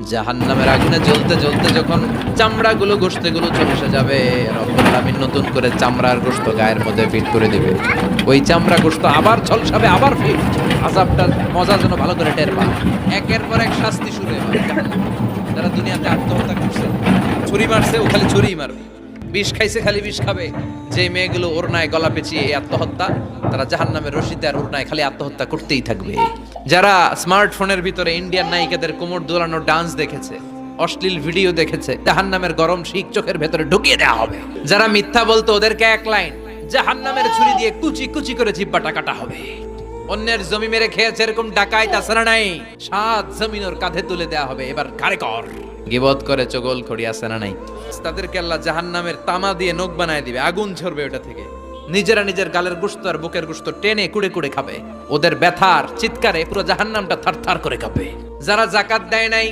জাহান্নামের আগুনে জ্বলতে জ্বলতে যখন চামড়াগুলো গোশতগুলো চলে এসে যাবে, রব্বুল আমিন নতুন করে চামড়ার গোশত গায়ের মধ্যে ফিট করে দিবে। ওই চামড়া গোশত আবার ঝলসাবে, আবার ফিট। আযাবটার মজা যেন ভালো করে টের পায়। একের পর এক শাস্তি শুরু হবে। যারা দুনিয়াতে আত্মহত্যা করছে, ছুরি মারছে, ও খালি ছুরিই মারবে। বিষ খাইছে, খালি বিষ খাবে। যে মেয়েগুলো ওড়নায় গলা পেঁচিয়ে এই আত্মহত্যা, তারা জাহান্নামের রশিতে আর ওড়নায় খালি আত্মহত্যা করতেই থাকবে। যারা স্মার্টফোনের ভিতরে ইন্ডিয়ান নায়িকাদের কোমর দোলানো ডান্স দেখেছে, অশ্লীল ভিডিও দেখেছে, জাহান্নামের গরম শিক চোখের ভেতরে ঢুকিয়ে দেওয়া হবে। যারা মিথ্যা বলতো, ওদেরকে এক লাইন জাহান্নামের ছুরি দিয়ে কুচি কুচি করে জিব্বাটা কাটা হবে। অন্যের জমি মেরে খেয়েছে এরকম ডাকাই তাছাড়া নাই, 7 জমিন ওর কাঁধে তুলে দেওয়া হবে। এবার কারে কর গিবত করে চগল খড়ি আছে না নাই, তাদেরকে আল্লাহ জাহান্নামের তামা দিয়ে নখ বানায় দিবে, আগুন ঝরবে ওটা থেকে। নিজেরা নিজের গালের গোশত আর বুকের গোশত টেনে কুড়ে কুড়ে খাবে। ওদের ব্যথার চিৎকারে পুরো জাহান্নামটা থারথার করে কাঁপে। যারা যাকাত দেয় নাই,